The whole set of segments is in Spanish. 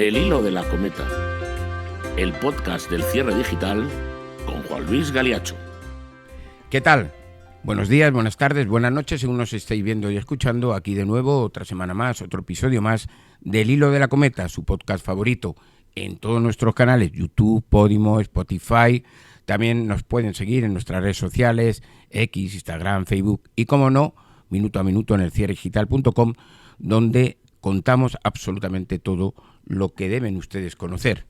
El hilo de la cometa, el podcast del cierre digital con Juan Luis Galiacho. ¿Qué tal? Buenos días, buenas tardes, buenas noches, según nos estéis viendo y escuchando. Aquí de nuevo, otra semana más, otro episodio más del hilo de la cometa, su podcast favorito en todos nuestros canales, YouTube, Podimo, Spotify. También nos pueden seguir en nuestras redes sociales, X, Instagram, Facebook y, como no, minuto a minuto en elcierredigital.com, donde contamos absolutamente todo lo que deben ustedes conocer.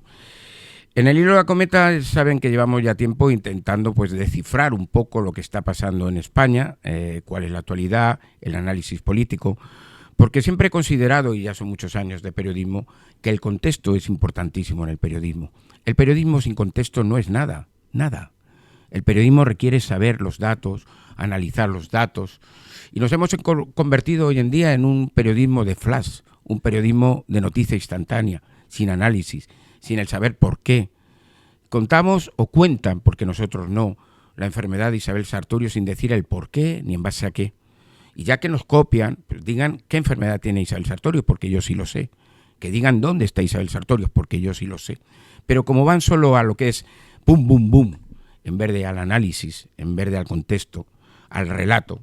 En el hilo de la cometa saben que llevamos ya tiempo intentando descifrar un poco lo que está pasando en España, cuál es la actualidad, el análisis político, porque siempre he considerado, y ya son muchos años de periodismo, que el contexto es importantísimo en el periodismo. El periodismo sin contexto no es nada. El periodismo requiere saber los datos, analizar los datos, y nos hemos convertido hoy en día en un periodismo de flash, un periodismo de noticia instantánea, sin análisis, sin el saber por qué. Contamos o cuentan, porque nosotros no, la enfermedad de Isabel Sartorio sin decir el por qué ni en base a qué. Y ya que nos copian, pues digan qué enfermedad tiene Isabel Sartorio, porque yo sí lo sé. Que digan dónde está Isabel Sartorio, porque yo sí lo sé. Pero como van solo a lo que es pum, bum, bum, en vez de al análisis, en vez de al contexto, al relato,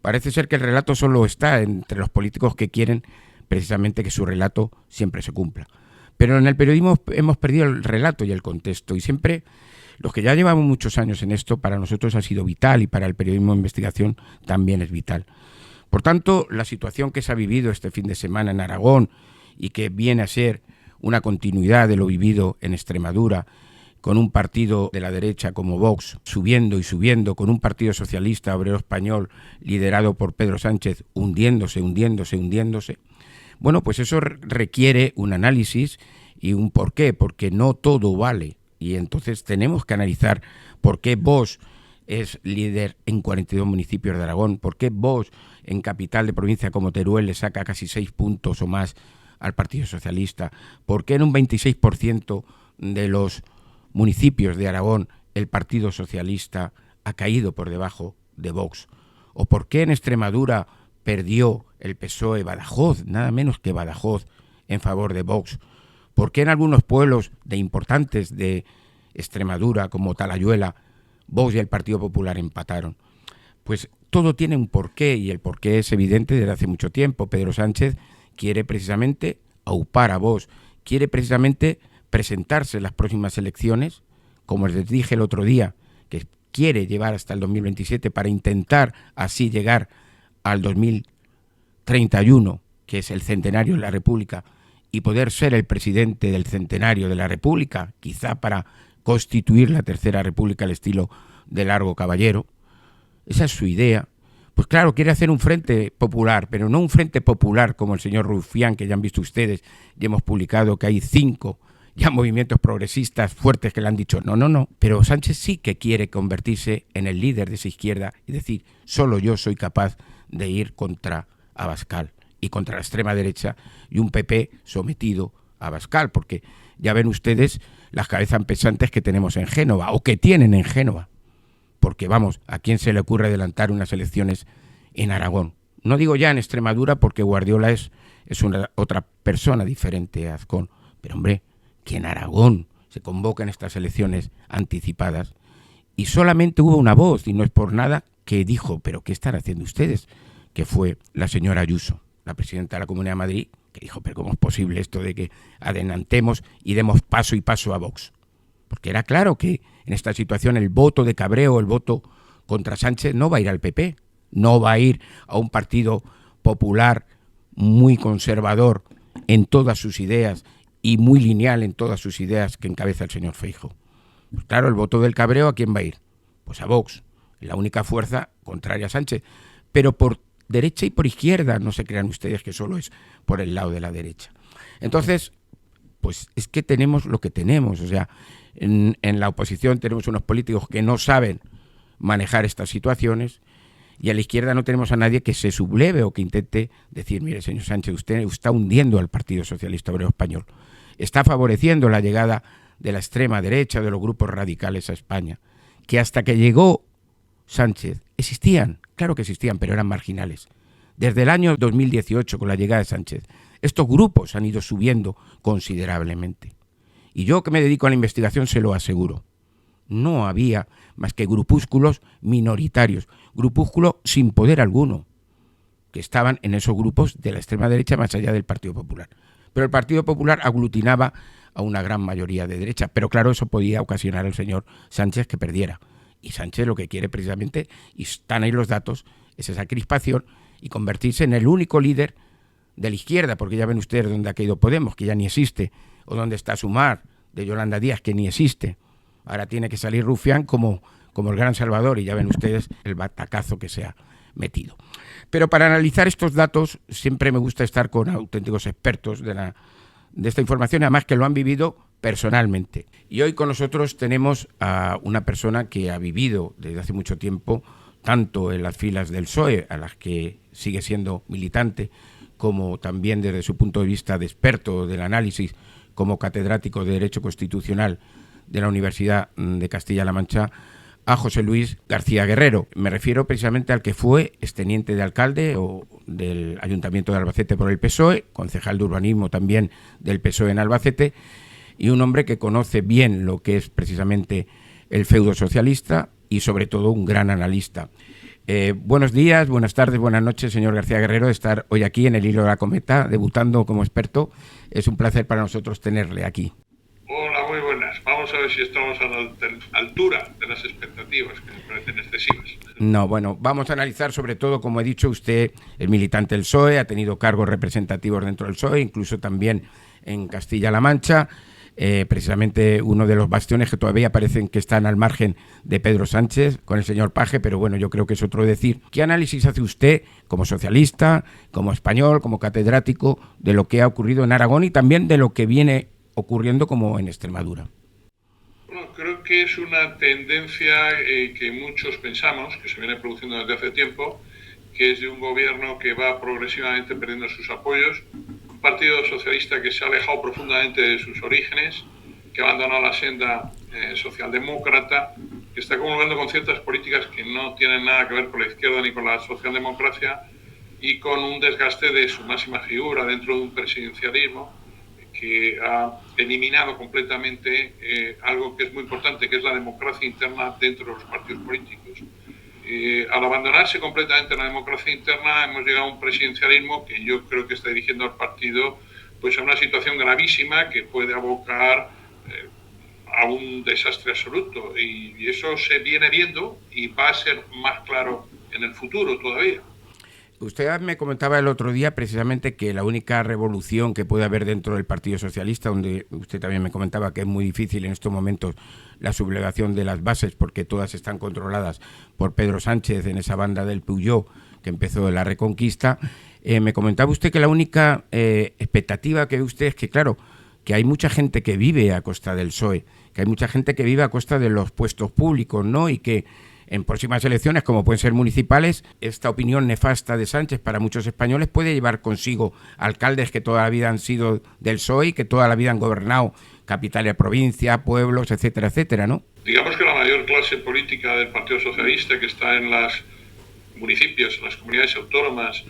parece ser que el relato solo está entre los políticos que quieren precisamente que su relato siempre se cumpla. Pero en el periodismo hemos perdido el relato y el contexto, y siempre los que ya llevamos muchos años en esto, para nosotros ha sido vital, y para el periodismo de investigación también es vital. Por tanto, la situación que se ha vivido este fin de semana en Aragón y que viene a ser una continuidad de lo vivido en Extremadura, con un partido de la derecha como Vox subiendo y subiendo, con un partido socialista obrero español liderado por Pedro Sánchez hundiéndose, bueno, pues eso requiere un análisis y un porqué, porque no todo vale. Y entonces tenemos que analizar por qué Vox es líder en 42 municipios de Aragón, por qué Vox en capital de provincia como Teruel le saca casi 6 puntos o más al Partido Socialista, por qué en un 26% de los municipios de Aragón el Partido Socialista ha caído por debajo de Vox, o por qué en Extremadura perdió el PSOE Badajoz, nada menos que Badajoz, en favor de Vox. ¿Por qué en algunos pueblos importantes de Extremadura, como Talayuela, Vox y el Partido Popular empataron? Pues todo tiene un porqué, y el porqué es evidente desde hace mucho tiempo. Pedro Sánchez quiere precisamente aupar a Vox, quiere precisamente presentarse en las próximas elecciones, como les dije el otro día, que quiere llevar hasta el 2027 para intentar así llegar al 2031, que es el centenario de la República, y poder ser el presidente del centenario de la República, quizá para constituir la tercera República al estilo de Largo Caballero. Esa es su idea. Pues claro, quiere hacer un frente popular, pero no un frente popular como el señor Rufián, que ya han visto ustedes, y hemos publicado que hay 5 ya movimientos progresistas fuertes que le han dicho no, pero Sánchez sí que quiere convertirse en el líder de esa izquierda y decir, solo yo soy capaz de ir contra Abascal y contra la extrema derecha y un PP sometido a Abascal, porque ya ven ustedes las cabezas pesantes que tenemos en Génova, o que tienen en Génova, porque vamos, ¿a quién se le ocurre adelantar unas elecciones en Aragón? No digo ya en Extremadura, porque Guardiola es una otra persona diferente a Azcón, pero hombre, que en Aragón se convocan estas elecciones anticipadas y solamente hubo una voz, y no es por nada, que dijo, pero ¿qué están haciendo ustedes? Que fue la señora Ayuso, la presidenta de la Comunidad de Madrid, que dijo, pero ¿cómo es posible esto de que adelantemos y demos paso y paso a Vox? Porque era claro que en esta situación el voto de cabreo, el voto contra Sánchez no va a ir al PP, no va a ir a un partido popular muy conservador en todas sus ideas y muy lineal en todas sus ideas que encabeza el señor Feijóo. Pues claro, el voto del cabreo, ¿a quién va a ir? Pues a Vox, la única fuerza contraria a Sánchez, pero por derecha y por izquierda, no se crean ustedes que solo es por el lado de la derecha. Entonces, pues es que tenemos lo que tenemos, o sea, en la oposición tenemos unos políticos que no saben manejar estas situaciones, y a la izquierda no tenemos a nadie que se subleve o que intente decir, mire, señor Sánchez, usted está hundiendo al Partido Socialista Obrero Español, está favoreciendo la llegada de la extrema derecha, de los grupos radicales a España, que hasta que llegó Sánchez existían, claro que existían, pero eran marginales. Desde el año 2018, con la llegada de Sánchez, estos grupos han ido subiendo considerablemente. Y yo, que me dedico a la investigación, se lo aseguro. No había más que grupúsculos minoritarios, grupúsculos sin poder alguno, que estaban en esos grupos de la extrema derecha más allá del Partido Popular. Pero el Partido Popular aglutinaba a una gran mayoría de derecha. Pero claro, eso podía ocasionar al señor Sánchez que perdiera. Y Sánchez lo que quiere precisamente, y están ahí los datos, es esa crispación y convertirse en el único líder de la izquierda, porque ya ven ustedes dónde ha caído Podemos, que ya ni existe, o dónde está Sumar, de Yolanda Díaz, que ni existe. Ahora tiene que salir Rufián como el gran salvador, y ya ven ustedes el batacazo que se ha metido. Pero para analizar estos datos siempre me gusta estar con auténticos expertos de esta información, además que lo han vivido personalmente. Y hoy con nosotros tenemos a una persona que ha vivido desde hace mucho tiempo, tanto en las filas del PSOE, a las que sigue siendo militante, como también desde su punto de vista de experto del análisis, como catedrático de Derecho Constitucional de la Universidad de Castilla-La Mancha, a José Luis García Guerrero. Me refiero precisamente al que fue exteniente de alcalde o del Ayuntamiento de Albacete por el PSOE, concejal de urbanismo también del PSOE en Albacete, y un hombre que conoce bien lo que es precisamente el feudo socialista y sobre todo un gran analista. Buenos días, buenas tardes, buenas noches, señor García Guerrero, de estar hoy aquí en el Hilo de la Cometa, debutando como experto. Es un placer para nosotros tenerle aquí. Hola, muy buenas. Vamos a ver si estamos a la altura de las expectativas, que me parecen excesivas. No, bueno, vamos a analizar sobre todo, como he dicho, usted es militante del PSOE, ha tenido cargos representativos dentro del PSOE, incluso también en Castilla-La Mancha, precisamente uno de los bastiones que todavía parecen que están al margen de Pedro Sánchez con el señor Paje, pero bueno, yo creo que es otro decir. ¿Qué análisis hace usted como socialista, como español, como catedrático de lo que ha ocurrido en Aragón y también de lo que viene ocurriendo como en Extremadura? Bueno, creo que es una tendencia que muchos pensamos, que se viene produciendo desde hace tiempo, que es de un gobierno que va progresivamente perdiendo sus apoyos, un partido socialista que se ha alejado profundamente de sus orígenes, que ha abandonado la senda socialdemócrata, que está comulgando con ciertas políticas que no tienen nada que ver con la izquierda ni con la socialdemocracia, y con un desgaste de su máxima figura dentro de un presidencialismo que ha eliminado completamente algo que es muy importante, que es la democracia interna dentro de los partidos políticos. Al abandonarse completamente la democracia interna, hemos llegado a un presidencialismo que yo creo que está dirigiendo al partido pues a una situación gravísima que puede abocar a un desastre absoluto. Y eso se viene viendo y va a ser más claro en el futuro todavía. Usted me comentaba el otro día precisamente que la única revolución que puede haber dentro del Partido Socialista, donde usted también me comentaba que es muy difícil en estos momentos la sublevación de las bases porque todas están controladas por Pedro Sánchez en esa banda del Puyol que empezó la Reconquista, me comentaba usted que la única expectativa que ve usted es que, claro, que hay mucha gente que vive a costa del PSOE, que hay mucha gente que vive a costa de los puestos públicos, ¿no? Y que en próximas elecciones, como pueden ser municipales, esta opinión nefasta de Sánchez para muchos españoles puede llevar consigo alcaldes que toda la vida han sido del PSOE y que toda la vida han gobernado capitales de provincia, pueblos, etcétera, etcétera, ¿no? Digamos que la mayor clase política del Partido Socialista, que está en los municipios, en las comunidades autónomas,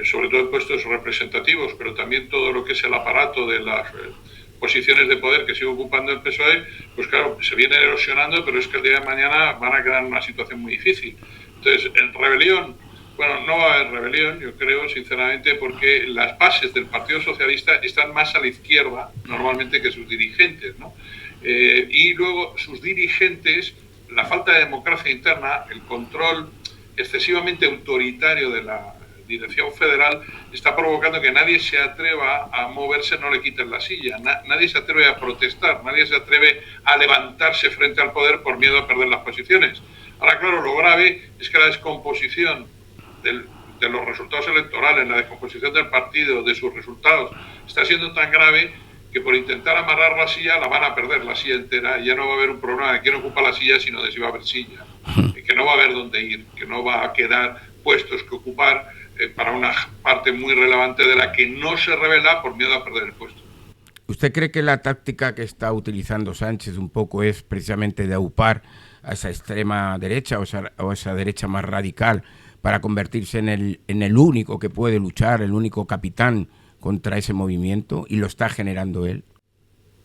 sobre todo en puestos representativos, pero también todo lo que es el aparato de las posiciones de poder que sigue ocupando el PSOE, pues claro, se viene erosionando, pero es que el día de mañana van a quedar en una situación muy difícil. Entonces, en rebelión, bueno, no va a haber rebelión, yo creo, sinceramente, porque las bases del Partido Socialista están más a la izquierda, normalmente, que sus dirigentes, ¿no? Y luego, sus dirigentes, la falta de democracia interna, el control excesivamente autoritario de la Dirección Federal está provocando que nadie se atreva a moverse, no le quiten la silla, nadie se atreve a protestar, nadie se atreve a levantarse frente al poder por miedo a perder las posiciones. Ahora, claro, lo grave es que la descomposición de los resultados electorales, la descomposición del partido, de sus resultados, está siendo tan grave que por intentar amarrar la silla la van a perder, la silla entera, y ya no va a haber un problema de quién ocupa la silla, sino de si va a haber silla, que no va a haber dónde ir, que no va a quedar puestos que ocupar para una parte muy relevante de la que no se revela por miedo a perder el puesto. ¿Usted cree que la táctica que está utilizando Sánchez un poco es precisamente de aupar a esa extrema derecha o esa derecha más radical para convertirse en el único que puede luchar, el único capitán contra ese movimiento y lo está generando él?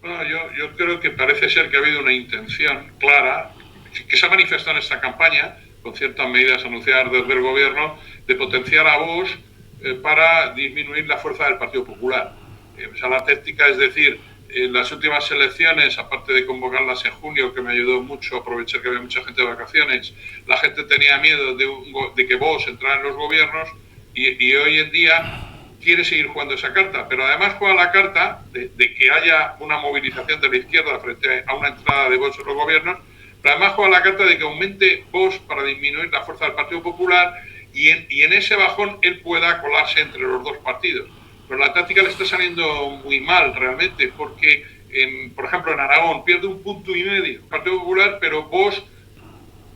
Bueno, yo creo que parece ser que ha habido una intención clara que se ha manifestado en esta campaña, con ciertas medidas anunciadas desde el gobierno, de potenciar a Vox para disminuir la fuerza del Partido Popular. O sea, la táctica es decir, en las últimas elecciones, aparte de convocarlas en junio, que me ayudó mucho a aprovechar que había mucha gente de vacaciones, la gente tenía miedo de que Vox entrara en los gobiernos y hoy en día quiere seguir jugando esa carta, pero además juega la carta de que haya una movilización de la izquierda frente a una entrada de Vox en los gobiernos, pero además juega la carta de que aumente Vox para disminuir la fuerza del Partido Popular y en ese bajón él pueda colarse entre los dos partidos. Pero la táctica le está saliendo muy mal realmente, porque, por ejemplo, en Aragón pierde 1,5 puntos el Partido Popular, pero Vox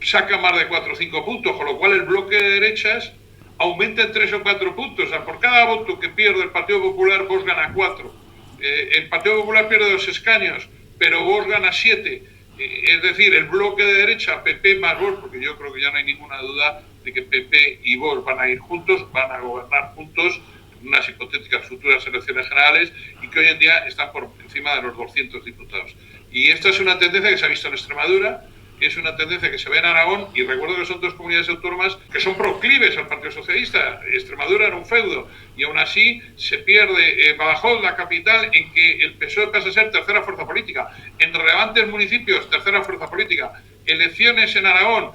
saca más de 4 o 5 puntos, con lo cual el bloque de derechas aumenta en 3 o 4 puntos. O sea, por cada voto que pierde el Partido Popular, Vox gana 4. El Partido Popular pierde 2 escaños, pero Vox gana 7. Es decir, el bloque de derecha, PP más Vox, porque yo creo que ya no hay ninguna duda de que PP y Vox van a ir juntos, van a gobernar juntos en unas hipotéticas futuras elecciones generales y que hoy en día están por encima de los 200 diputados. Y esta es una tendencia que se ha visto en Extremadura, que es una tendencia que se ve en Aragón, y recuerdo que son 2 comunidades autónomas que son proclives al Partido Socialista. Extremadura era un feudo, y aún así se pierde Badajoz, la capital, en que el PSOE pasa a ser tercera fuerza política. En relevantes municipios, tercera fuerza política. Elecciones en Aragón,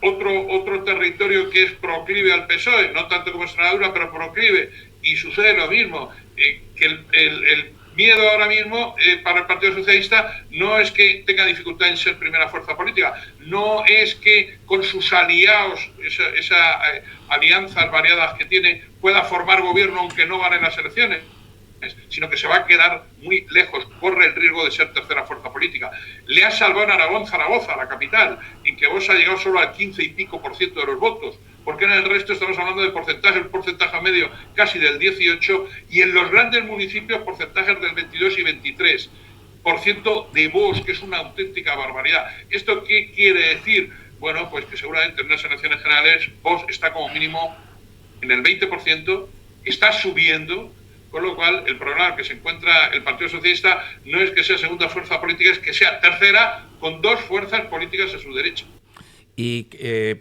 otro territorio que es proclive al PSOE, no tanto como Extremadura, pero proclive, y sucede lo mismo, que el miedo ahora mismo para el Partido Socialista no es que tenga dificultad en ser primera fuerza política, no es que con sus aliados, esa alianzas variadas que tiene, pueda formar gobierno aunque no gane las elecciones, sino que se va a quedar muy lejos, corre el riesgo de ser tercera fuerza política. Le ha salvado en Aragón Zaragoza, la capital, en que Vox ha llegado solo al 15 y pico % de los votos, porque en el resto estamos hablando de porcentajes, un porcentaje medio casi del 18%, y en los grandes municipios porcentajes del 22 y 23% de Vox, que es una auténtica barbaridad. ¿Esto qué quiere decir? Bueno, pues que seguramente en unas elecciones generales Vox está como mínimo en el 20%, está subiendo, con lo cual el problema que se encuentra el Partido Socialista no es que sea segunda fuerza política, es que sea tercera con 2 fuerzas políticas a su derecha. Y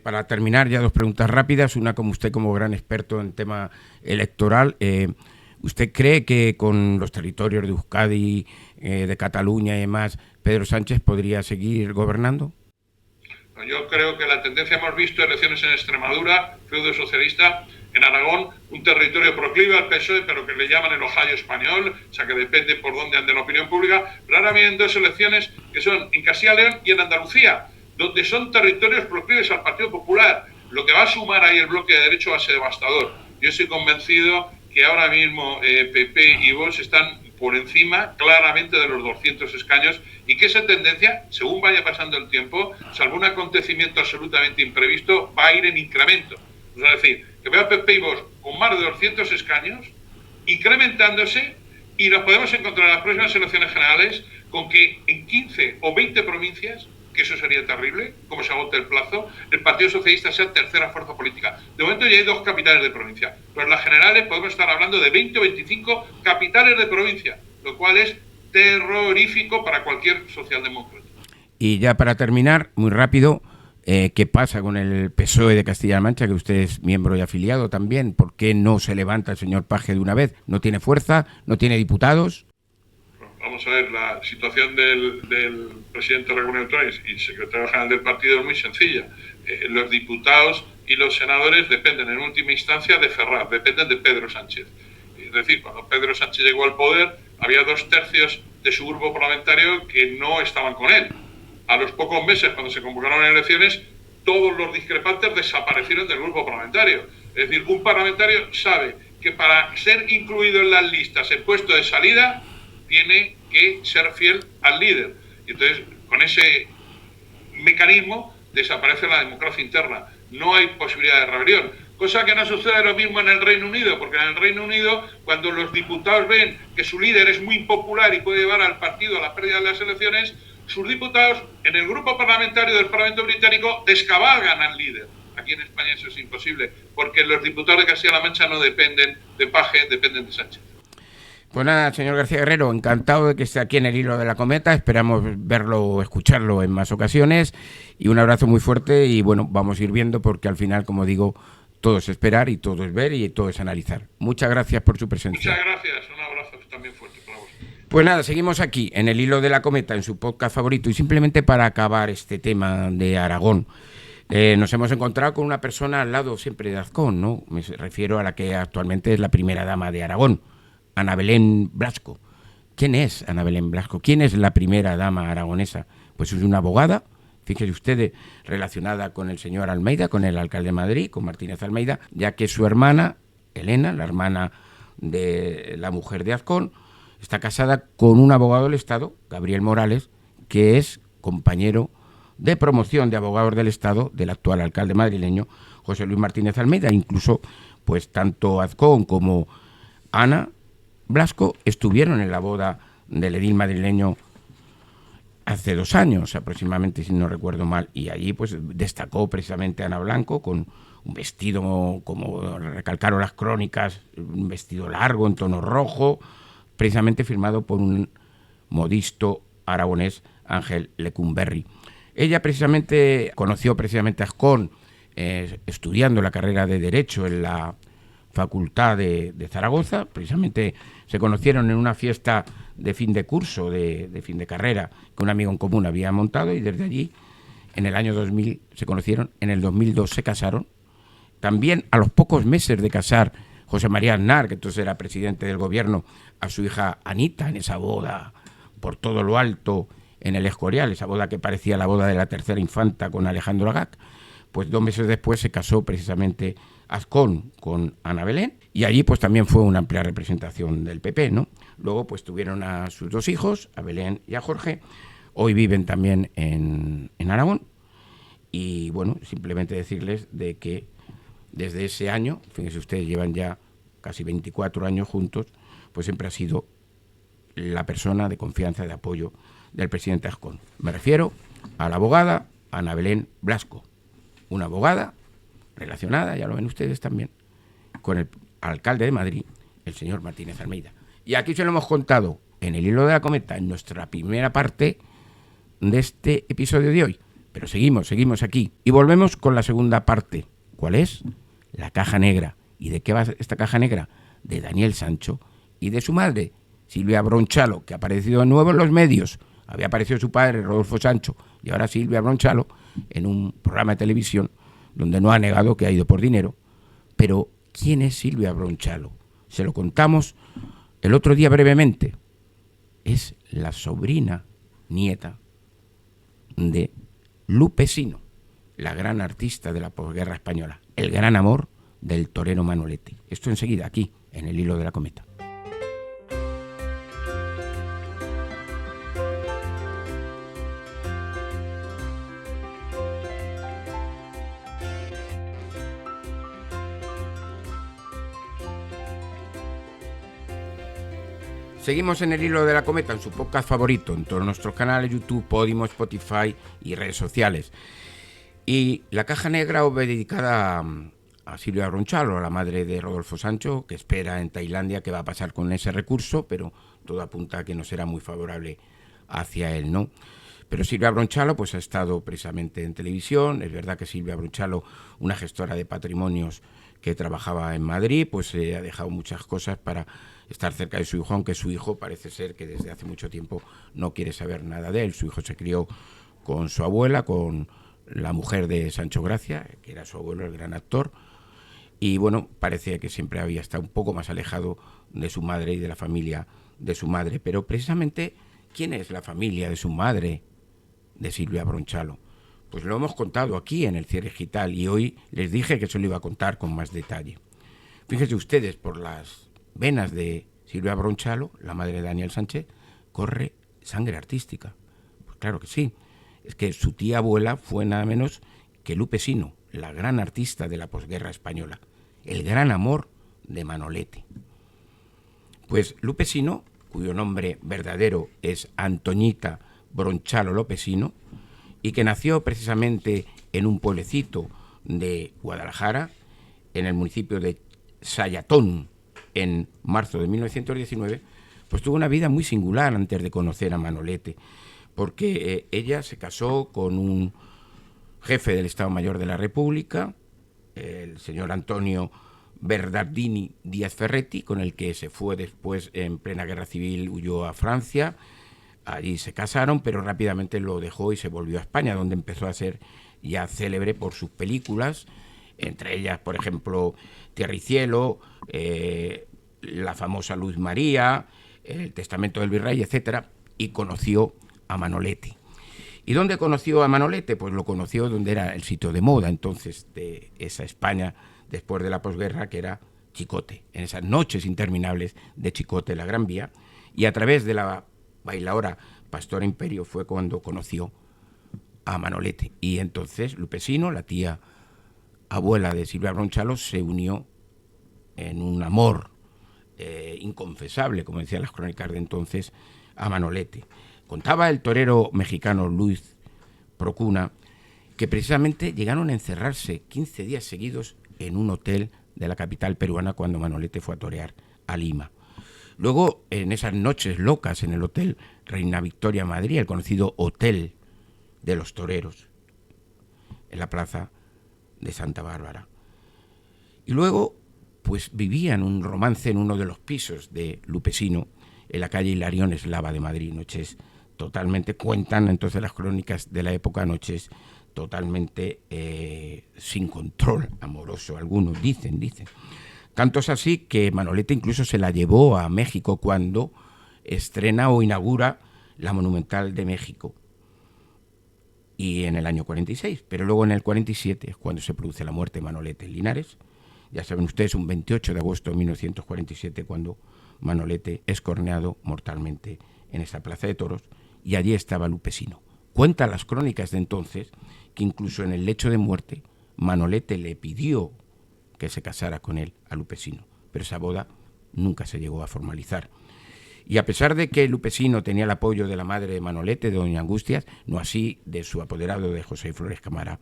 para terminar, ya 2 preguntas rápidas. Una, como usted como gran experto en tema electoral, ¿usted cree que con los territorios de Euskadi, de Cataluña y demás, Pedro Sánchez podría seguir gobernando? Yo creo que la tendencia, hemos visto elecciones en Extremadura, feudo socialista, en Aragón, un territorio proclive al PSOE, pero que le llaman el Ohio español, o sea que depende por dónde ande la opinión pública, pero ahora vienen 2 elecciones que son en Castilla y León y en Andalucía, donde son territorios proclives al Partido Popular. Lo que va a sumar ahí el bloque de derecho va a ser devastador. Yo estoy convencido que ahora mismo PP y Vox están por encima claramente de los 200 escaños y que esa tendencia, según vaya pasando el tiempo, salvo un acontecimiento absolutamente imprevisto, va a ir en incremento. O sea, es decir, que veo a PP y Vox con más de 200 escaños, incrementándose, y nos podemos encontrar en las próximas elecciones generales con que en 15 o 20 provincias, que eso sería terrible, como se agote el plazo, el Partido Socialista sea tercera fuerza política. De momento ya hay 2 capitales de provincia, pero en las generales podemos estar hablando de 20 o 25 capitales de provincia, lo cual es terrorífico para cualquier socialdemócrata. Y ya para terminar, muy rápido, ¿qué pasa con el PSOE de Castilla-La Mancha, que usted es miembro y afiliado también? ¿Por qué no se levanta el señor Paje de una vez? ¿No tiene fuerza? ¿No tiene diputados? Vamos a ver, la situación del presidente Reunión y secretario general del partido es muy sencilla. Los diputados y los senadores dependen en última instancia de Ferraz, dependen de Pedro Sánchez. Es decir, cuando Pedro Sánchez llegó al poder, había 2/3 de su grupo parlamentario que no estaban con él. A los pocos meses, cuando se convocaron elecciones, todos los discrepantes desaparecieron del grupo parlamentario. Es decir, un parlamentario sabe que para ser incluido en las listas en puesto de salida, tiene que ser fiel al líder. Y entonces, con ese mecanismo, desaparece la democracia interna. No hay posibilidad de rebelión. Cosa que no sucede lo mismo en el Reino Unido, porque en el Reino Unido, cuando los diputados ven que su líder es muy impopular y puede llevar al partido a la pérdida de las elecciones, sus diputados, en el grupo parlamentario del Parlamento británico, descabalgan al líder. Aquí en España eso es imposible, porque los diputados de Castilla-La Mancha no dependen de Paje, dependen de Sánchez. Pues nada, señor García Guerrero, encantado de que esté aquí en el Hilo de la Cometa. Esperamos verlo o escucharlo en más ocasiones. Y un abrazo muy fuerte y bueno, vamos a ir viendo porque al final, como digo, todo es esperar y todo es ver y todo es analizar. Muchas gracias por su presencia. Muchas gracias, un abrazo también fuerte para vos. Pues nada, seguimos aquí en el Hilo de la Cometa, en su podcast favorito. Y simplemente para acabar este tema de Aragón, nos hemos encontrado con una persona al lado siempre de Azcón, ¿no? Me refiero a la que actualmente es la primera dama de Aragón, Ana Belén Blasco. ¿Quién es Ana Belén Blasco? ¿Quién es la primera dama aragonesa? Pues es una abogada, fíjese usted, relacionada con el señor Almeida, con el alcalde de Madrid, con Martínez Almeida, ya que su hermana, Elena, la hermana de la mujer de Azcón, está casada con un abogado del Estado, Gabriel Morales, que es compañero de promoción de abogados del Estado del actual alcalde madrileño, José Luis Martínez Almeida. Incluso, pues tanto Azcón como Ana Blasco estuvieron en la boda del edil madrileño hace 2 años aproximadamente, si no recuerdo mal, y allí pues destacó precisamente Ana Blanco con un vestido, como recalcaron las crónicas, un vestido largo en tono rojo, precisamente firmado por un modisto aragonés, Ángel Lecumberri. Ella precisamente conoció precisamente a Azcón estudiando la carrera de Derecho en la Facultad de Zaragoza. Precisamente se conocieron en una fiesta de fin de curso, de fin de carrera, que un amigo en común había montado, y desde allí, en el año 2000, se conocieron. En el 2002 se casaron. También, a los pocos meses de casar, José María Aznar, que entonces era presidente del gobierno, a su hija Anita, en esa boda por todo lo alto en el Escorial, esa boda que parecía la boda de la tercera infanta con Alejandro Agag. Pues 2 meses después se casó precisamente Azcón con Ana Belén, y allí pues también fue una amplia representación del PP, ¿no? Luego pues tuvieron a sus 2 hijos, a Belén y a Jorge. Hoy viven también en Aragón, y bueno, simplemente decirles de que desde ese año, fíjense ustedes, llevan ya casi 24 años juntos, pues siempre ha sido la persona de confianza, de apoyo del presidente Azcón. Me refiero a la abogada Ana Belén Blasco, una abogada relacionada, ya lo ven ustedes también, con el alcalde de Madrid, el señor Martínez Almeida. Y aquí se lo hemos contado en el Hilo de la Cometa, en nuestra primera parte de este episodio de hoy. Pero seguimos aquí. Y volvemos con la segunda parte. ¿Cuál es? La caja negra. ¿Y de qué va esta caja negra? De Daniel Sancho y de su madre, Silvia Bronchalo, que ha aparecido de nuevo en los medios. Había aparecido su padre, Rodolfo Sancho, y ahora Silvia Bronchalo, en un programa de televisión donde no ha negado que ha ido por dinero. Pero, ¿quién es Silvia Bronchalo? Se lo contamos el otro día brevemente. Es la sobrina nieta de Lupe Sino, la gran artista de la posguerra española, el gran amor del torero Manolete. Esto enseguida, aquí, en el Hilo de la Cometa. Seguimos en el Hilo de la Cometa, en su podcast favorito, en todos nuestros canales, YouTube, Podimo, Spotify y redes sociales. Y la caja negra va dedicada a Silvia Bronchalo, la madre de Rodolfo Sancho, que espera en Tailandia qué va a pasar con ese recurso, pero todo apunta a que no será muy favorable hacia él, ¿no? Pero Silvia Bronchalo pues ha estado precisamente en televisión. Es verdad que Silvia Bronchalo, una gestora de patrimonios que trabajaba en Madrid, pues ha dejado muchas cosas para estar cerca de su hijo, aunque su hijo parece ser que desde hace mucho tiempo no quiere saber nada de él. Su hijo se crió con su abuela, con la mujer de Sancho Gracia, que era su abuelo, el gran actor, y bueno, parece que siempre había estado un poco más alejado de su madre y de la familia de su madre. Pero precisamente, ¿quién es la familia de su madre, de Silvia Bronchalo? Pues lo hemos contado aquí en el Cierre Digital, y hoy les dije que se lo iba a contar con más detalle. Fíjense ustedes, por las venas de Silvia Bronchalo, la madre de Daniel Sánchez, corre sangre artística. Pues claro que sí. Es que su tía abuela fue nada menos que Lupe Sino, la gran artista de la posguerra española, el gran amor de Manolete. Pues Lupe Sino, cuyo nombre verdadero es Antoñita Bronchalo López Sino, y que nació precisamente en un pueblecito de Guadalajara, en el municipio de Sayatón, en marzo de 1919, pues tuvo una vida muy singular antes de conocer a Manolete, porque ella se casó con un jefe del Estado Mayor de la República, el señor Antonio Bernardini Díaz Ferretti, con el que se fue después, en plena guerra civil, huyó a Francia. Allí se casaron, pero rápidamente lo dejó y se volvió a España, donde empezó a ser ya célebre por sus películas, entre ellas, por ejemplo, Tierra y Cielo, la famosa Luz María, El Testamento del Virrey, etcétera, y conoció a Manolete. ¿Y dónde conoció a Manolete? Pues lo conoció donde era el sitio de moda entonces de esa España después de la posguerra, que era Chicote, en esas noches interminables de Chicote, la Gran Vía, y a través de la bailaora Pastora Imperio fue cuando conoció a Manolete. Y entonces Lupesino, la tía abuela de Silvia Bronchalo, se unió en un amor inconfesable, como decían las crónicas de entonces, a Manolete. Contaba el torero mexicano Luis Procuna que precisamente llegaron a encerrarse 15 días seguidos en un hotel de la capital peruana cuando Manolete fue a torear a Lima. Luego, en esas noches locas en el Hotel Reina Victoria Madrid, el conocido Hotel de los Toreros, en la plaza de Santa Bárbara. Y luego, pues vivían un romance en uno de los pisos de Lupesino, en la calle Hilarión Eslava de Madrid, noches totalmente, cuentan entonces las crónicas de la época, noches totalmente sin control amoroso, algunos dicen. Tanto es así que Manolete incluso se la llevó a México cuando estrena o inaugura la Monumental de México, y en el año 46, pero luego en el 47 es cuando se produce la muerte de Manolete en Linares. Ya saben ustedes, un 28 de agosto de 1947, cuando Manolete es corneado mortalmente en esa plaza de toros, y allí estaba Lupesino. Cuentan las crónicas de entonces que incluso en el lecho de muerte Manolete le pidió que se casara con él, a Lupesino, pero esa boda nunca se llegó a formalizar. Y a pesar de que Lupesino tenía el apoyo de la madre de Manolete, de doña Angustias, no así de su apoderado de José Flores Camara,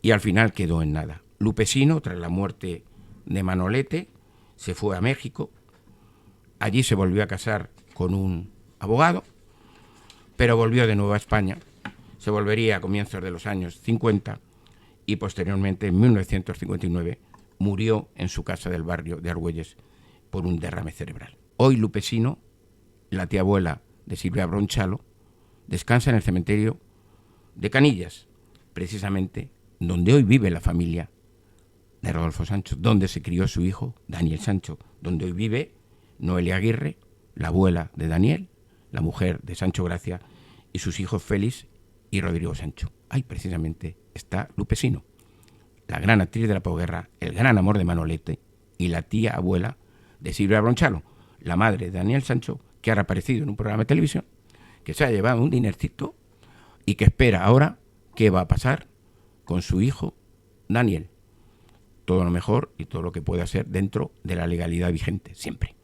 y al final quedó en nada. Lupesino, tras la muerte de Manolete, se fue a México, allí se volvió a casar con un abogado, pero volvió de nuevo a España, se volvería a comienzos de los años 50 y posteriormente, en 1959, murió en su casa del barrio de Argüelles por un derrame cerebral. Hoy Lupesino, la tía abuela de Silvia Bronchalo, descansa en el cementerio de Canillas, precisamente donde hoy vive la familia de Rodolfo Sancho, donde se crió su hijo Daniel Sancho, donde hoy vive Noelia Aguirre, la abuela de Daniel, la mujer de Sancho Gracia, y sus hijos Félix y Rodrigo Sancho. Ahí precisamente está Lupesino, la gran actriz de la posguerra, el gran amor de Manolete, y la tía abuela de Silvia Bronchalo, la madre de Daniel Sancho, que ha reaparecido en un programa de televisión, que se ha llevado un dinercito y que espera ahora qué va a pasar con su hijo Daniel. Todo lo mejor y todo lo que pueda ser dentro de la legalidad vigente, siempre.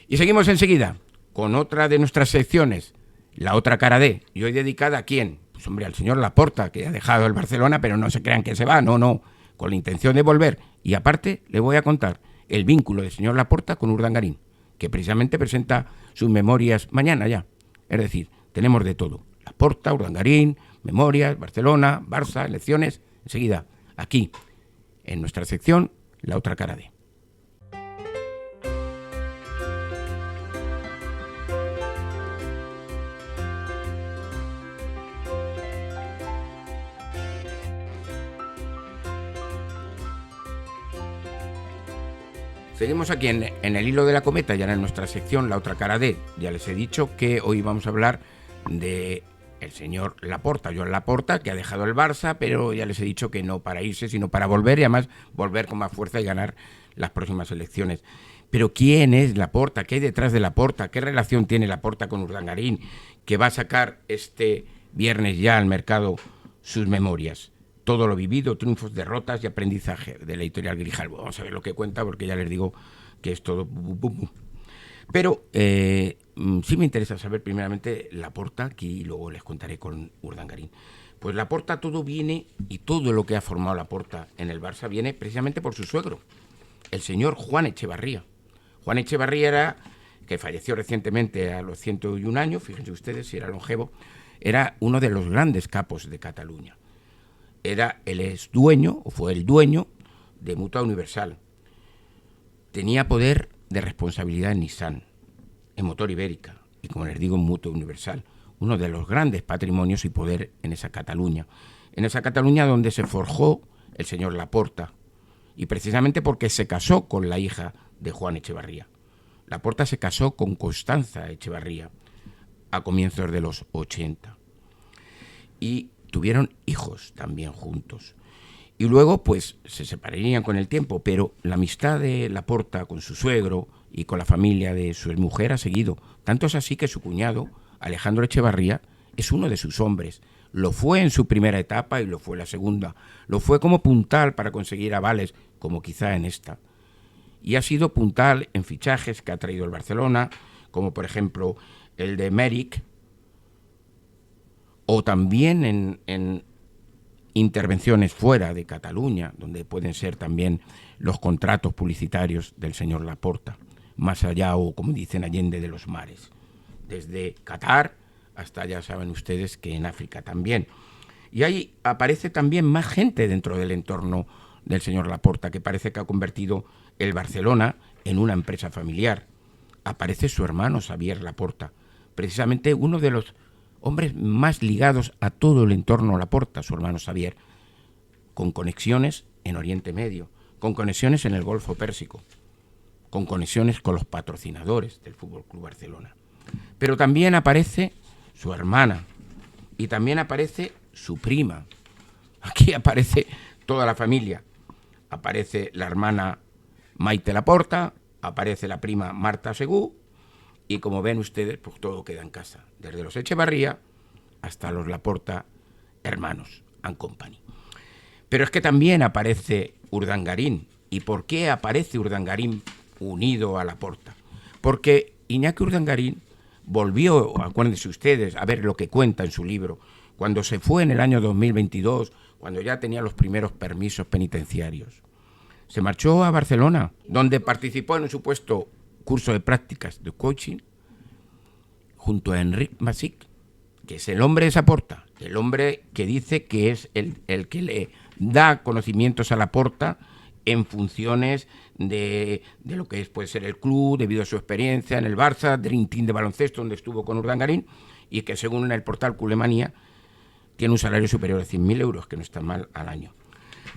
Y seguimos enseguida con otra de nuestras secciones, La Otra Cara de, y hoy dedicada ¿a quién? Pues hombre, al señor Laporta, que ha dejado el Barcelona, pero no se crean que se va, no, con la intención de volver. Y aparte le voy a contar el vínculo del señor Laporta con Urdangarín, que precisamente presenta sus memorias mañana ya. Es decir, tenemos de todo. Laporta, Urdangarín, memorias, Barcelona, Barça, elecciones. Enseguida, aquí, en nuestra sección, La Otra Cara de. Seguimos aquí en el hilo de la cometa, ya en nuestra sección La Otra Cara de. Ya les he dicho que hoy vamos a hablar de el señor Laporta, Joan Laporta, que ha dejado el Barça, pero ya les he dicho que no para irse, sino para volver, y además volver con más fuerza y ganar las próximas elecciones. Pero ¿quién es Laporta? ¿Qué hay detrás de Laporta? ¿Qué relación tiene Laporta con Urdangarín, que va a sacar este viernes ya al mercado sus memorias? Todo lo vivido, triunfos, derrotas y aprendizaje, de la editorial Grijalbo. Vamos a ver lo que cuenta, porque ya les digo que es todo... Pero sí me interesa saber primeramente Laporta, que luego les contaré con Urdangarín. Pues Laporta, todo viene, y todo lo que ha formado Laporta en el Barça viene precisamente por su suegro, el señor Juan Echevarría. Juan Echevarría era que falleció recientemente a los 101 años, fíjense ustedes si era longevo, era uno de los grandes capos de Cataluña. Él es dueño, o fue el dueño, de Mutua Universal. Tenía poder de responsabilidad en Nissan, en Motor Ibérica, y como les digo, en Mutua Universal. Uno de los grandes patrimonios y poder en esa Cataluña. En esa Cataluña donde se forjó el señor Laporta, y precisamente porque se casó con la hija de Juan Echevarría. Laporta se casó con Constanza Echevarría a comienzos de los 80. Y tuvieron hijos también juntos. Y luego, pues, se separarían con el tiempo, pero la amistad de Laporta con su suegro y con la familia de su mujer ha seguido. Tanto es así que su cuñado, Alejandro Echevarría, es uno de sus hombres. Lo fue en su primera etapa y lo fue en la segunda. Lo fue como puntal para conseguir avales, como quizá en esta. Y ha sido puntal en fichajes que ha traído el Barcelona, como por ejemplo el de Meric, o también en intervenciones fuera de Cataluña, donde pueden ser también los contratos publicitarios del señor Laporta, más allá o, como dicen, allende de los mares. Desde Qatar hasta, ya saben ustedes, que en África también. Y ahí aparece también más gente dentro del entorno del señor Laporta, que parece que ha convertido el Barcelona en una empresa familiar. Aparece su hermano Xavier Laporta, precisamente uno de los hombres más ligados a todo el entorno Laporta, su hermano Xavier, con conexiones en Oriente Medio, con conexiones en el Golfo Pérsico, con conexiones con los patrocinadores del Fútbol Club Barcelona. Pero también aparece su hermana y también aparece su prima. Aquí aparece toda la familia. Aparece la hermana Maite Laporta, aparece la prima Marta Segú, y como ven ustedes, pues todo queda en casa, desde los Echevarría hasta los Laporta hermanos and company. Pero es que también aparece Urdangarín. ¿Y por qué aparece Urdangarín unido a Laporta? Porque Iñaki Urdangarín volvió, acuérdense ustedes, a ver lo que cuenta en su libro, cuando se fue en el año 2022, cuando ya tenía los primeros permisos penitenciarios. Se marchó a Barcelona, donde participó en un supuesto curso de prácticas de coaching, junto a Enric Masic, que es el hombre de Laporta, el hombre que dice que es el que le da conocimientos a Laporta en funciones de lo que puede ser el club, debido a su experiencia en el Barça, Dream Team de baloncesto, donde estuvo con Urdangarín, y que según el portal Culemania tiene un salario superior a 100.000 euros, que no está mal al año.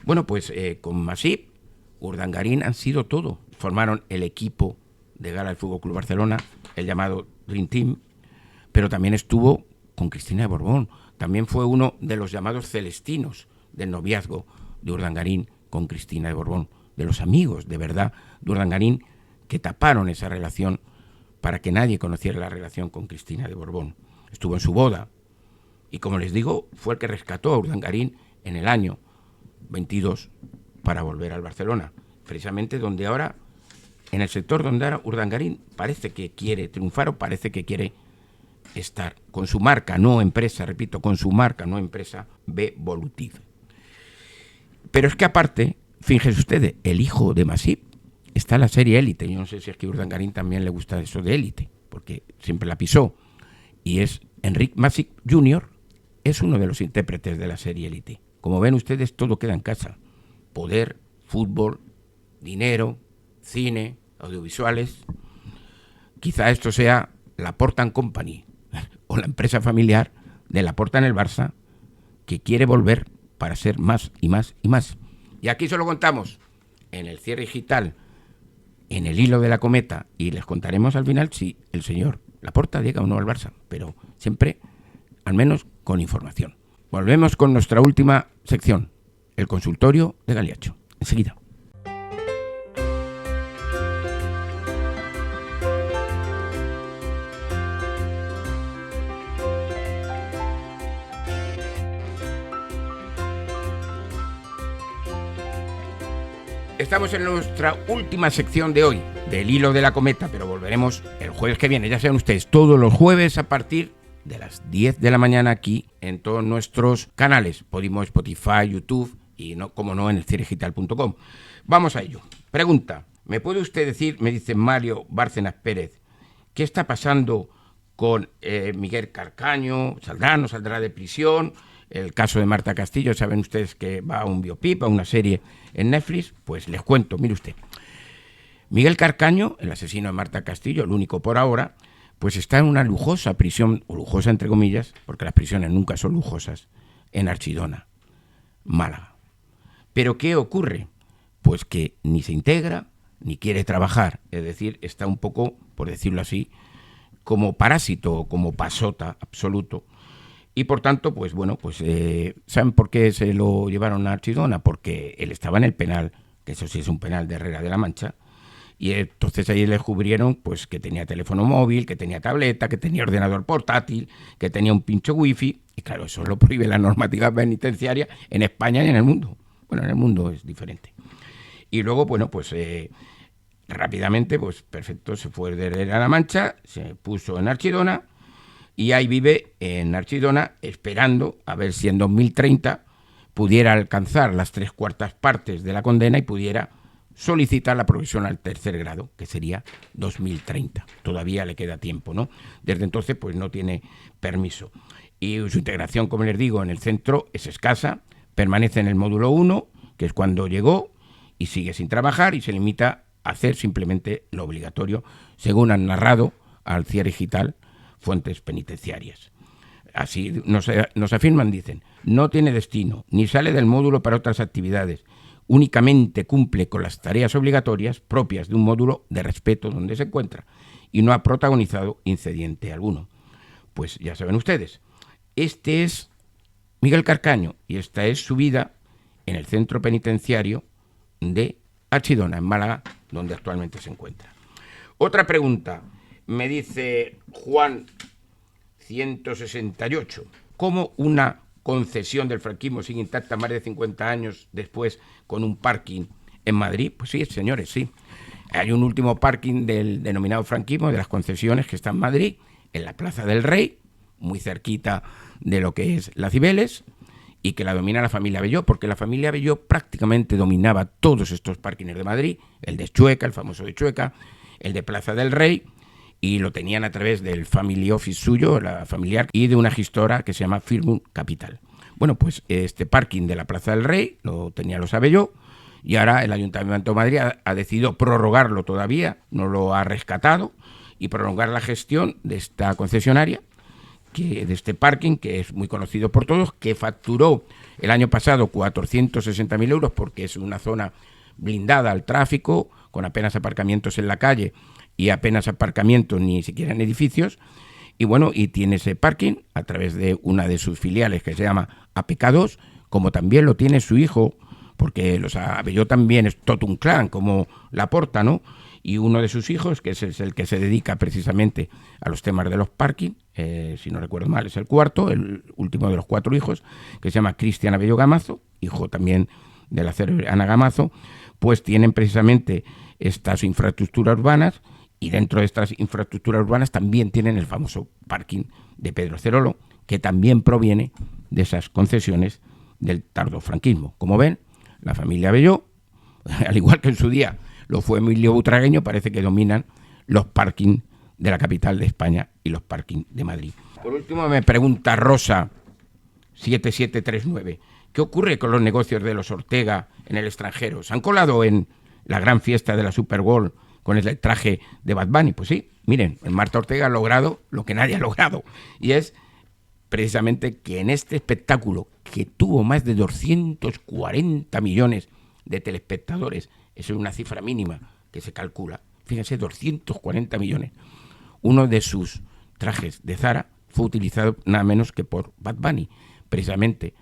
Bueno, pues con Masip, Urdangarín han sido todo. Formaron el equipo de gala del Fútbol Club Barcelona, el llamado Dream Team, pero también estuvo con Cristina de Borbón. También fue uno de los llamados celestinos del noviazgo de Urdangarín con Cristina de Borbón, de los amigos de verdad de Urdangarín que taparon esa relación para que nadie conociera la relación con Cristina de Borbón. Estuvo en su boda y, como les digo, fue el que rescató a Urdangarín en el año 22 para volver al Barcelona, precisamente donde ahora, en el sector donde ahora Urdangarín parece que quiere triunfar o parece que quiere estar con su marca, no empresa, repito, con su marca, no empresa, B-Volutive. Pero es que aparte, fíjense ustedes, el hijo de Masip está en la serie Élite. Yo no sé si es que a Urdangarín también le gusta eso de Élite, porque siempre la pisó. Y es Enric Masic Jr., es uno de los intérpretes de la serie Élite. Como ven ustedes, todo queda en casa. Poder, fútbol, dinero, cine, audiovisuales. Quizá esto sea Laporta & Company, o la empresa familiar de Laporta en el Barça, que quiere volver para ser más y más y más. Y aquí se lo contamos en el cierre digital, en el hilo de la cometa, y les contaremos al final si el señor Laporta llega o no al Barça, pero siempre, al menos, con información. Volvemos con nuestra última sección, el consultorio de Galiacho. Enseguida. Estamos en nuestra última sección de hoy, del hilo de la cometa, pero volveremos el jueves que viene. Ya saben ustedes, todos los jueves a partir de las 10 de la mañana aquí en todos nuestros canales, Podimo, Spotify, YouTube y, no, como no, en el cierredigital.com. Vamos a ello. Pregunta, ¿me puede usted decir, me dice Mario Bárcenas Pérez, ¿Qué está pasando con Miguel Carcaño? ¿Saldrá, no saldrá de prisión? El caso de Marta Castillo, saben ustedes que va a un biopip, a una serie en Netflix. Pues les cuento, mire usted. Miguel Carcaño, el asesino de Marta Castillo, el único por ahora, pues está en una lujosa prisión, o lujosa entre comillas, porque las prisiones nunca son lujosas, en Archidona, Málaga. ¿Pero qué ocurre? Pues que ni se integra, ni quiere trabajar, es decir, está un poco, por decirlo así, como parásito, como pasota absoluto. Y por tanto, pues bueno, pues ¿saben por qué se lo llevaron a Archidona? Porque él estaba en el penal, que eso sí es un penal de Herrera de la Mancha, y entonces ahí le descubrieron pues que tenía teléfono móvil, que tenía tableta, que tenía ordenador portátil, que tenía un pincho wifi, y claro, eso lo prohíbe la normativa penitenciaria en España y en el mundo. Bueno, en el mundo es diferente. Y luego, bueno, pues rápidamente, pues perfecto, se fue de Herrera de la Mancha, se puso en Archidona, y ahí vive en Archidona esperando a ver si en 2030 pudiera alcanzar las 3/4 partes de la condena y pudiera solicitar la provisión al tercer grado, que sería 2030. Todavía le queda tiempo, ¿no? Desde entonces, pues no tiene permiso. Y su integración, como les digo, en el centro es escasa, permanece en el módulo 1, que es cuando llegó, y sigue sin trabajar y se limita a hacer simplemente lo obligatorio, según han narrado al Cierre Digital fuentes penitenciarias. Así nos afirman, dicen, no tiene destino, ni sale del módulo para otras actividades, únicamente cumple con las tareas obligatorias propias de un módulo de respeto donde se encuentra y no ha protagonizado incidente alguno. Pues ya saben ustedes, este es Miguel Carcaño y esta es su vida en el centro penitenciario de Archidona, en Málaga, donde actualmente se encuentra. Otra pregunta, me dice Juan 168, ¿cómo una concesión del franquismo sigue intacta más de 50 años después con un parking en Madrid? Pues sí, señores, sí. Hay un último parking del denominado franquismo, de las concesiones, que está en Madrid, en la Plaza del Rey, muy cerquita de lo que es la Cibeles, y que la domina la familia Abelló, porque la familia Abelló prácticamente dominaba todos estos parkings de Madrid, el de Chueca, el famoso de Chueca, el de Plaza del Rey, y lo tenían a través del family office suyo, la familiar, y de una gestora que se llama Firmun Capital. Bueno, pues este parking de la Plaza del Rey lo tenían los Abelló, y ahora el Ayuntamiento de Madrid ha decidido prorrogarlo todavía, no lo ha rescatado, y prolongar la gestión de esta concesionaria, de este parking, que es muy conocido por todos, que facturó el año pasado 460.000 euros, porque es una zona blindada al tráfico, con apenas aparcamientos en la calle, y apenas aparcamientos ni siquiera en edificios, y bueno, y tiene ese parking a través de una de sus filiales que se llama APK2, como también lo tiene su hijo, porque los Abelló también es todo un clan, como Laporta, ¿no? Y uno de sus hijos, que es el que se dedica precisamente a los temas de los parking, si no recuerdo mal, es el cuarto, el último de los 4 hijos, que se llama Cristian Abelló Gamazo, hijo también de la célebre Ana Gamazo, pues tienen precisamente estas infraestructuras urbanas, y dentro de estas infraestructuras urbanas también tienen el famoso parking de Pedro Cerolo, que también proviene de esas concesiones del tardofranquismo. Como ven, la familia Abelló, al igual que en su día lo fue Emilio Butragueño, parece que dominan los parkings de la capital de España y los parkings de Madrid. Por último, me pregunta Rosa 7739, ¿qué ocurre con los negocios de los Ortega en el extranjero? ¿Se han colado en la gran fiesta de la Super Bowl con el traje de Bad Bunny? Pues sí, miren, Marta Ortega ha logrado lo que nadie ha logrado, y es precisamente que en este espectáculo, que tuvo más de 240 millones de telespectadores, eso es una cifra mínima que se calcula, fíjense, 240 millones, uno de sus trajes de Zara fue utilizado nada menos que por Bad Bunny, precisamente,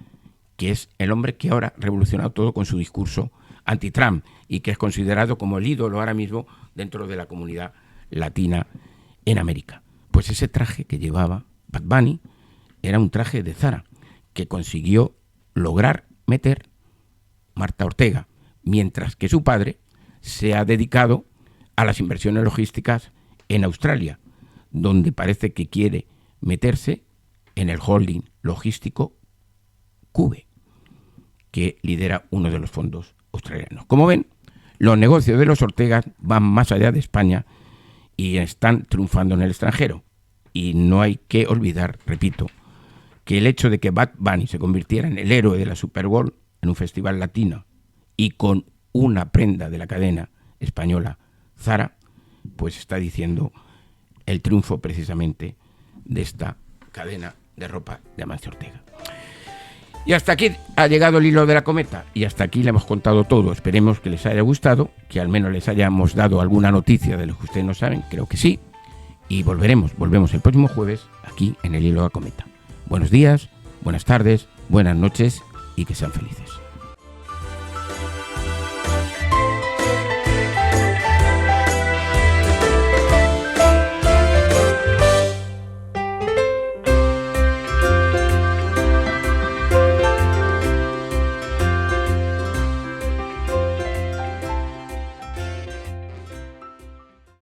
que es el hombre que ahora ha revolucionado todo con su discurso anti-Trump y que es considerado como el ídolo ahora mismo dentro de la comunidad latina en América. Pues ese traje que llevaba Bad Bunny era un traje de Zara que consiguió lograr meter Marta Ortega, mientras que su padre se ha dedicado a las inversiones logísticas en Australia, donde parece que quiere meterse en el holding logístico Cube, que lidera uno de los fondos australianos. Como ven, los negocios de los Ortega van más allá de España y están triunfando en el extranjero. Y no hay que olvidar, repito, que el hecho de que Bad Bunny se convirtiera en el héroe de la Super Bowl en un festival latino y con una prenda de la cadena española Zara, pues está diciendo el triunfo precisamente de esta cadena de ropa de Amancio Ortega. Y hasta aquí ha llegado el hilo de la cometa, y hasta aquí le hemos contado todo. Esperemos que les haya gustado, que al menos les hayamos dado alguna noticia de lo que ustedes no saben, creo que sí, y volvemos el próximo jueves aquí en el hilo de la cometa. Buenos días, buenas tardes, buenas noches y que sean felices.